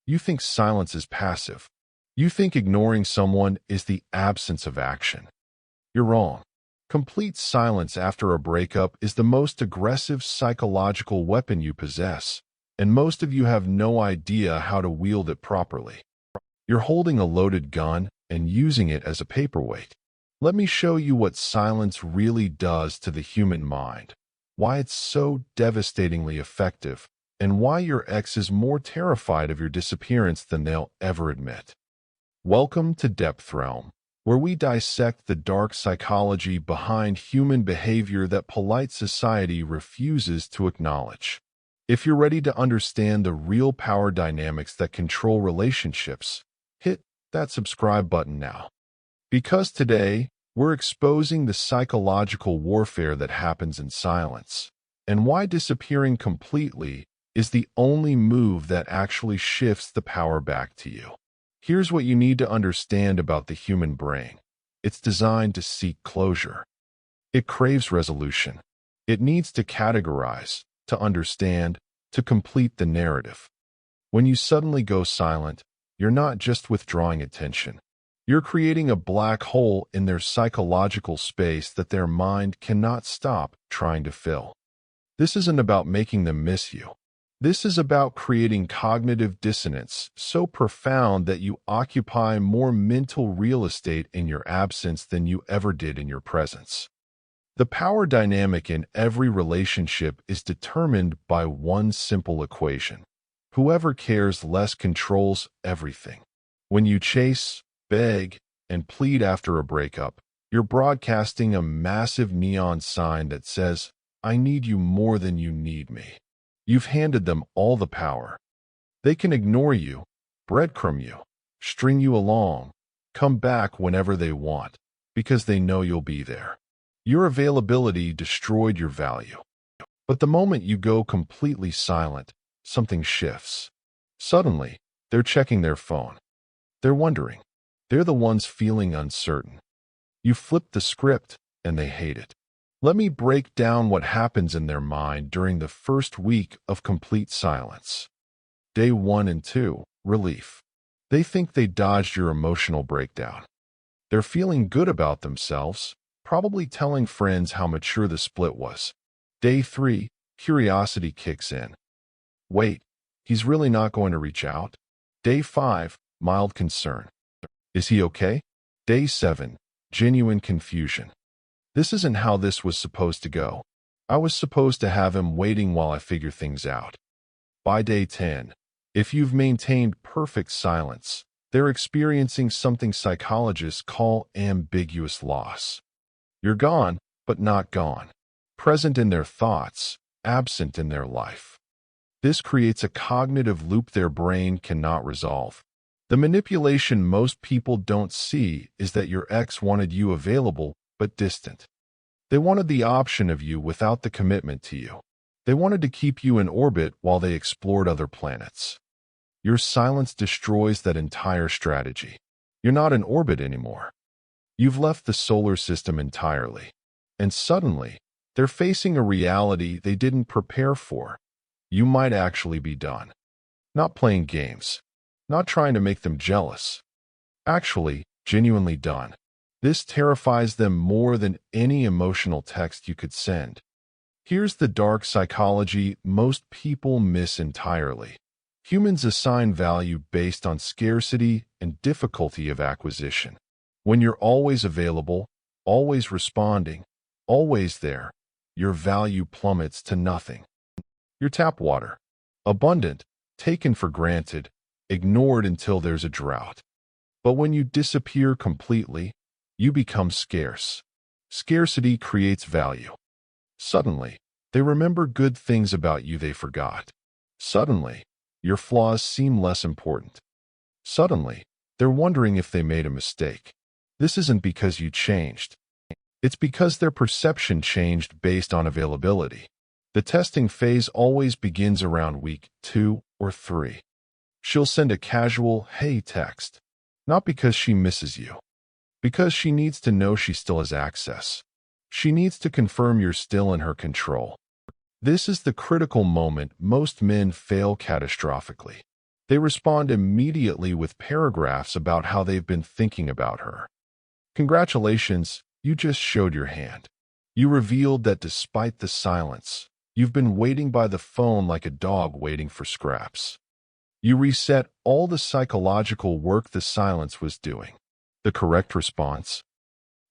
You think silence is passive. You think ignoring someone is the absence of action. You're wrong. Complete silence after a breakup is the most aggressive psychological weapon you possess, and most of you have no idea how to wield it properly. You're holding a loaded gun and using it as a paperweight. Let me show you what silence really does to the human mind, why it's so devastatingly effective, and why your ex is more terrified of your disappearance than they'll ever admit. Welcome to DepthRealm, where we dissect the dark psychology behind human behavior that polite society refuses to acknowledge. If you're ready to understand the real power dynamics that control relationships, hit that subscribe button now. Because today, we're exposing the psychological warfare that happens in silence, and why disappearing completely is the only move that actually shifts the power back to you. Here's what you need to understand about the human brain. It's designed to seek closure. It craves resolution. It needs to categorize, to understand, to complete the narrative. When you suddenly go silent, you're not just withdrawing attention. You're creating a black hole in their psychological space that their mind cannot stop trying to fill. This isn't about making them miss you. This is about creating cognitive dissonance so profound that you occupy more mental real estate in your absence than you ever did in your presence. The power dynamic in every relationship is determined by one simple equation. Whoever cares less controls everything. When you chase, beg, and plead after a breakup, you're broadcasting a massive neon sign that says, "I need you more than you need me." You've handed them all the power. They can ignore you, breadcrumb you, string you along, come back whenever they want, because they know you'll be there. Your availability destroyed your value. But the moment you go completely silent, something shifts. Suddenly, they're checking their phone. They're wondering. They're the ones feeling uncertain. You flip the script, and they hate it. Let me break down what happens in their mind during the first week of complete silence. Day 1 and 2, relief. They think they dodged your emotional breakdown. They're feeling good about themselves, probably telling friends how mature the split was. Day 3, curiosity kicks in. Wait, he's really not going to reach out? Day 5, mild concern. Is he okay? Day 7, genuine confusion. This isn't how this was supposed to go. I was supposed to have him waiting while I figure things out. By day 10, if you've maintained perfect silence, they're experiencing something psychologists call ambiguous loss. You're gone, but not gone. Present in their thoughts, absent in their life. This creates a cognitive loop their brain cannot resolve. The manipulation most people don't see is that your ex wanted you available but distant. They wanted the option of you without the commitment to you. They wanted to keep you in orbit while they explored other planets. Your silence destroys that entire strategy. You're not in orbit anymore. You've left the solar system entirely. And suddenly, they're facing a reality they didn't prepare for. You might actually be done. Not playing games. Not trying to make them jealous. Actually, genuinely done. This terrifies them more than any emotional text you could send. Here's the dark psychology most people miss entirely. Humans assign value based on scarcity and difficulty of acquisition. When you're always available, always responding, always there, your value plummets to nothing. You're tap water. Abundant, taken for granted, ignored until there's a drought. But when you disappear completely, you become scarce. Scarcity creates value. Suddenly, they remember good things about you they forgot. Suddenly, your flaws seem less important. Suddenly, they're wondering if they made a mistake. This isn't because you changed. It's because their perception changed based on availability. The testing phase always begins around week 2 or 3. She'll send a casual, "Hey" text. Not because she misses you. Because she needs to know she still has access. She needs to confirm you're still in her control. This is the critical moment most men fail catastrophically. They respond immediately with paragraphs about how they've been thinking about her. Congratulations, you just showed your hand. You revealed that despite the silence, you've been waiting by the phone like a dog waiting for scraps. You reset all the psychological work the silence was doing. The correct response?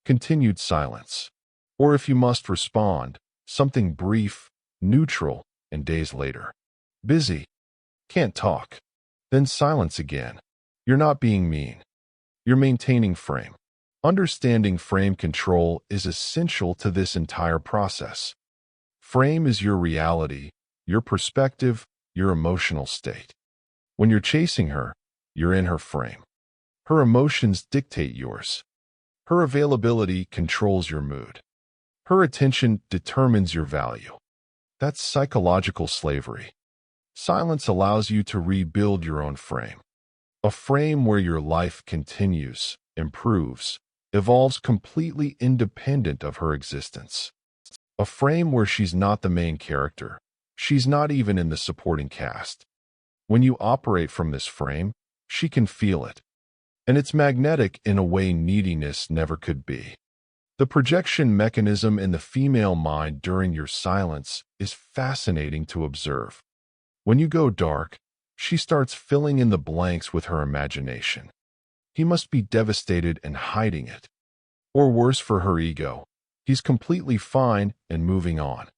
Continued silence. Or if you must respond, something brief, neutral, and days later. Busy. Can't talk. Then silence again. You're not being mean. You're maintaining frame. Understanding frame control is essential to this entire process. Frame is your reality, your perspective, your emotional state. When you're chasing her, you're in her frame. Her emotions dictate yours. Her availability controls your mood. Her attention determines your value. That's psychological slavery. Silence allows you to rebuild your own frame. A frame where your life continues, improves, evolves completely independent of her existence. A frame where she's not the main character. She's not even in the supporting cast. When you operate from this frame, she can feel it. And it's magnetic in a way neediness never could be. The projection mechanism in the female mind during your silence is fascinating to observe. When you go dark, she starts filling in the blanks with her imagination. He must be devastated and hiding it. Or worse for her ego, he's completely fine and moving on.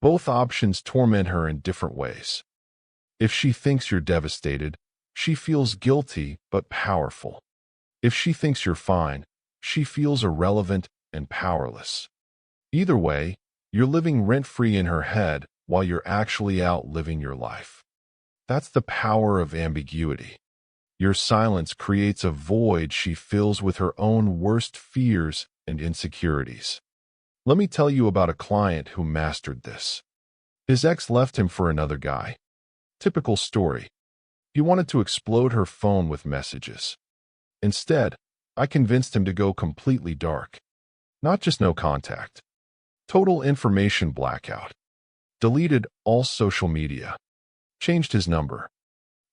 Both options torment her in different ways. If she thinks you're devastated, she feels guilty but powerful. If she thinks you're fine, she feels irrelevant and powerless. Either way, you're living rent-free in her head while you're actually out living your life. That's the power of ambiguity. Your silence creates a void she fills with her own worst fears and insecurities. Let me tell you about a client who mastered this. His ex left him for another guy. Typical story. He wanted to explode her phone with messages. Instead, I convinced him to go completely dark. Not just no contact. Total information blackout. Deleted all social media. Changed his number.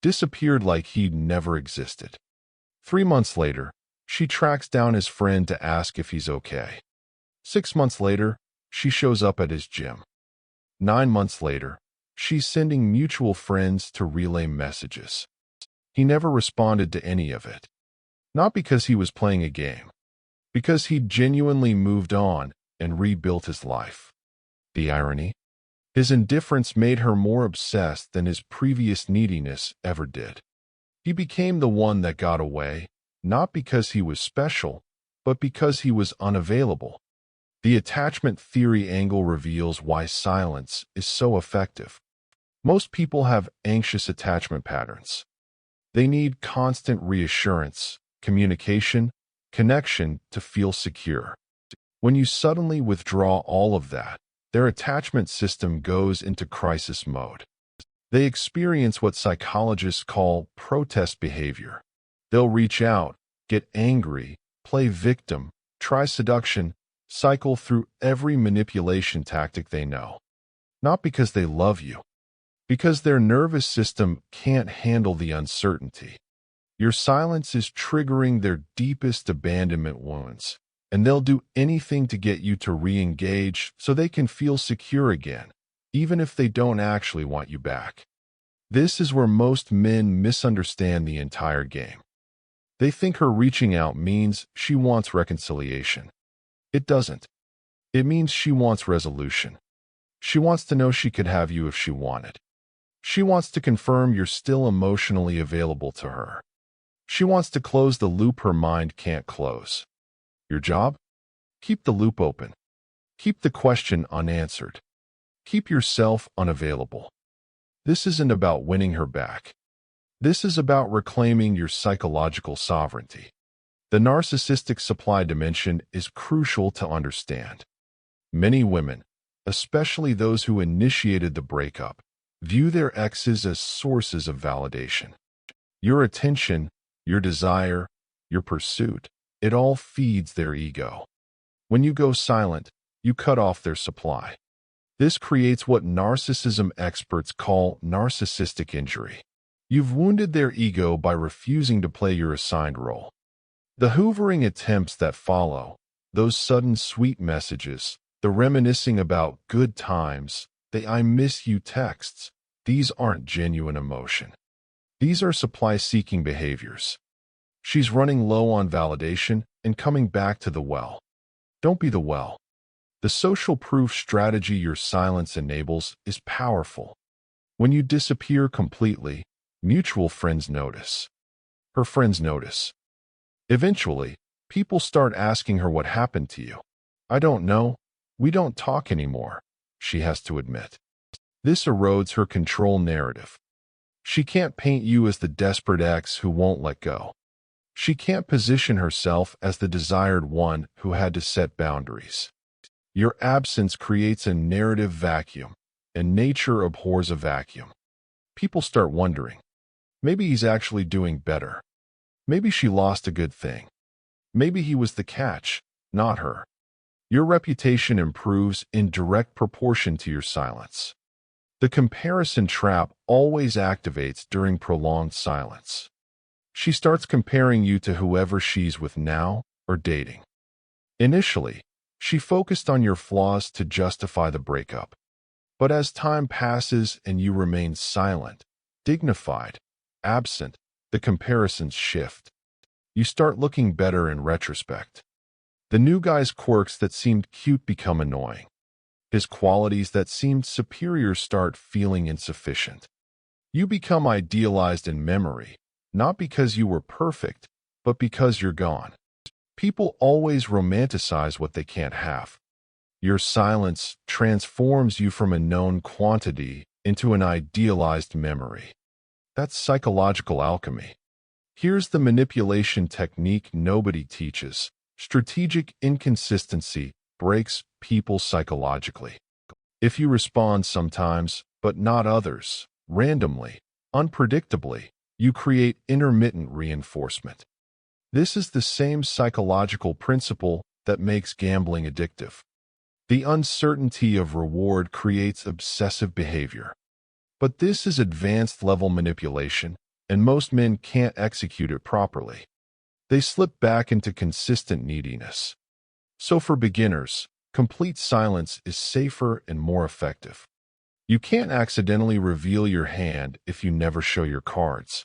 Disappeared like he'd never existed. 3 months later, she tracks down his friend to ask if he's okay. 6 months later, she shows up at his gym. 9 months later, she's sending mutual friends to relay messages. He never responded to any of it. Not because he was playing a game. Because he'd genuinely moved on and rebuilt his life. The irony? His indifference made her more obsessed than his previous neediness ever did. He became the one that got away, not because he was special, but because he was unavailable. The attachment theory angle reveals why silence is so effective. Most people have anxious attachment patterns. They need constant reassurance, communication, connection to feel secure. When you suddenly withdraw all of that, their attachment system goes into crisis mode. They experience what psychologists call protest behavior. They'll reach out, get angry, play victim, try seduction, cycle through every manipulation tactic they know. Not because they love you, because their nervous system can't handle the uncertainty. Your silence is triggering their deepest abandonment wounds, and they'll do anything to get you to re-engage so they can feel secure again, even if they don't actually want you back. This is where most men misunderstand the entire game. They think her reaching out means she wants reconciliation. It doesn't. It means she wants resolution. She wants to know she could have you if she wanted. She wants to confirm you're still emotionally available to her. She wants to close the loop her mind can't close. Your job? Keep the loop open. Keep the question unanswered. Keep yourself unavailable. This isn't about winning her back. This is about reclaiming your psychological sovereignty. The narcissistic supply dimension is crucial to understand. Many women, especially those who initiated the breakup, view their exes as sources of validation. Your attention, your desire, your pursuit, it all feeds their ego. When you go silent, you cut off their supply. This creates what narcissism experts call narcissistic injury. You've wounded their ego by refusing to play your assigned role. The hoovering attempts that follow, those sudden sweet messages, the reminiscing about good times, the I miss you texts, these aren't genuine emotion. These are supply-seeking behaviors. She's running low on validation and coming back to the well. Don't be the well. The social proof strategy your silence enables is powerful. When you disappear completely, mutual friends notice. Her friends notice. Eventually, people start asking her what happened to you. I don't know. We don't talk anymore, she has to admit. This erodes her control narrative. She can't paint you as the desperate ex who won't let go. She can't position herself as the desired one who had to set boundaries. Your absence creates a narrative vacuum, and nature abhors a vacuum. People start wondering, maybe he's actually doing better. Maybe she lost a good thing. Maybe he was the catch, not her. Your reputation improves in direct proportion to your silence. The comparison trap always activates during prolonged silence. She starts comparing you to whoever she's with now or dating. Initially, she focused on your flaws to justify the breakup. But as time passes and you remain silent, dignified, absent, the comparisons shift. You start looking better in retrospect. The new guy's quirks that seemed cute become annoying. His qualities that seemed superior start feeling insufficient. You become idealized in memory, not because you were perfect, but because you're gone. People always romanticize what they can't have. Your silence transforms you from a known quantity into an idealized memory. That's psychological alchemy. Here's the manipulation technique nobody teaches. Strategic inconsistency breaks people psychologically. If you respond sometimes, but not others, randomly, unpredictably, you create intermittent reinforcement. This is the same psychological principle that makes gambling addictive. The uncertainty of reward creates obsessive behavior. But this is advanced level manipulation, and most men can't execute it properly. They slip back into consistent neediness. So for beginners, complete silence is safer and more effective. You can't accidentally reveal your hand if you never show your cards.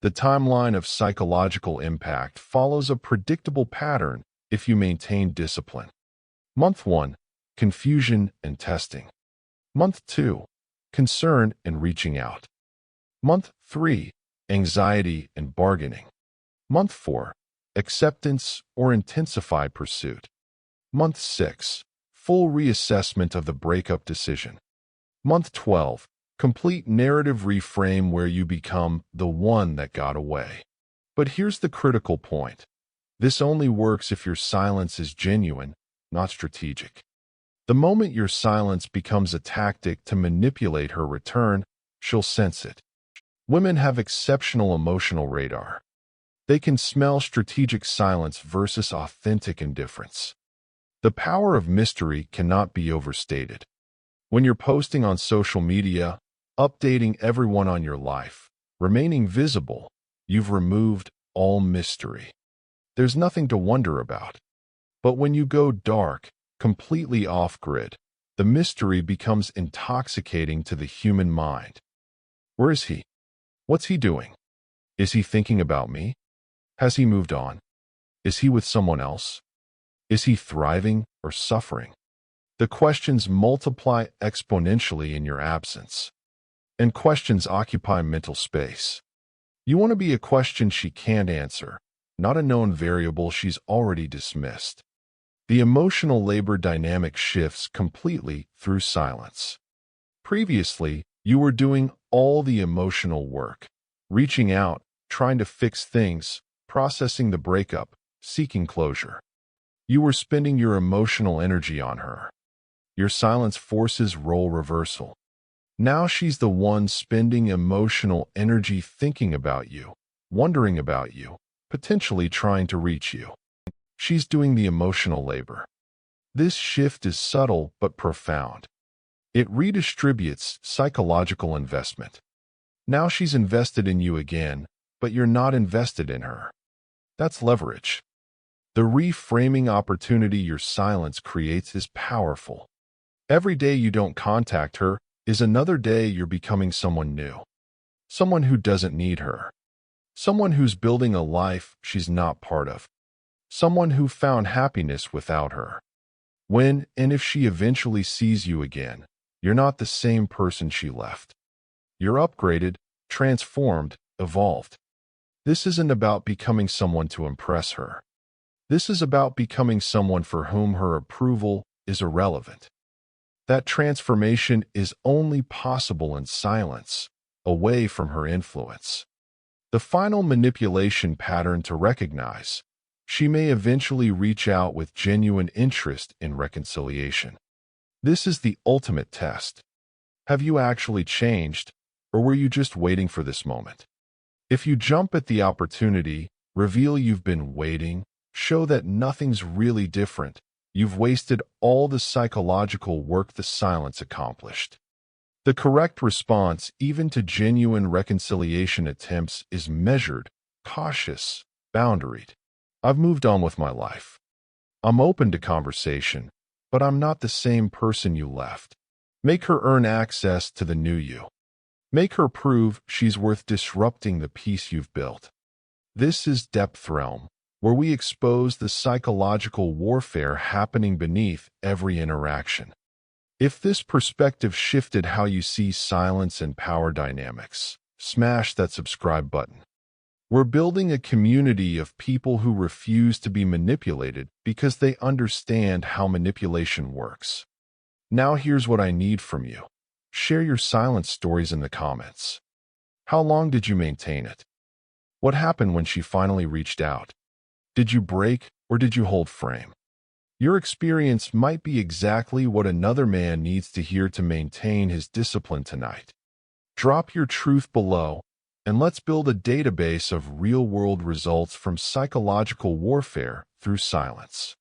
The timeline of psychological impact follows a predictable pattern if you maintain discipline. Month 1, confusion and testing. Month 2, concern and reaching out. Month 3, anxiety and bargaining. Month 4, acceptance or intensified pursuit. Month 6, full reassessment of the breakup decision. Month 12, complete narrative reframe where you become the one that got away. But here's the critical point. This only works if your silence is genuine, not strategic. The moment your silence becomes a tactic to manipulate her return, she'll sense it. Women have exceptional emotional radar. They can smell strategic silence versus authentic indifference. The power of mystery cannot be overstated. When you're posting on social media, updating everyone on your life, remaining visible, you've removed all mystery. There's nothing to wonder about. But when you go dark, completely off-grid, the mystery becomes intoxicating to the human mind. Where is he? What's he doing? Is he thinking about me? Has he moved on? Is he with someone else? Is he thriving or suffering? The questions multiply exponentially in your absence. And questions occupy mental space. You want to be a question she can't answer, not a known variable she's already dismissed. The emotional labor dynamic shifts completely through silence. Previously, you were doing all the emotional work, reaching out, trying to fix things, processing the breakup, seeking closure. You were spending your emotional energy on her. Your silence forces role reversal. Now she's the one spending emotional energy thinking about you, wondering about you, potentially trying to reach you. She's doing the emotional labor. This shift is subtle but profound. It redistributes psychological investment. Now she's invested in you again, but you're not invested in her. That's leverage. The reframing opportunity your silence creates is powerful. Every day you don't contact her is another day you're becoming someone new. Someone who doesn't need her. Someone who's building a life she's not part of. Someone who found happiness without her. When and if she eventually sees you again, you're not the same person she left. You're upgraded, transformed, evolved. This isn't about becoming someone to impress her. This is about becoming someone for whom her approval is irrelevant. That transformation is only possible in silence, away from her influence. The final manipulation pattern to recognize: she may eventually reach out with genuine interest in reconciliation. This is the ultimate test. Have you actually changed, or were you just waiting for this moment? If you jump at the opportunity, reveal you've been waiting, show that nothing's really different, you've wasted all the psychological work the silence accomplished. The correct response, even to genuine reconciliation attempts, is measured, cautious, boundaried. I've moved on with my life. I'm open to conversation, but I'm not the same person you left. Make her earn access to the new you. Make her prove she's worth disrupting the peace you've built. This is DepthRealm, where we expose the psychological warfare happening beneath every interaction. If this perspective shifted how you see silence and power dynamics, smash that subscribe button. We're building a community of people who refuse to be manipulated because they understand how manipulation works. Now here's what I need from you. Share your silence stories in the comments. How long did you maintain it? What happened when she finally reached out? Did you break, or did you hold frame? Your experience might be exactly what another man needs to hear to maintain his discipline tonight. Drop your truth below, and let's build a database of real-world results from psychological warfare through silence.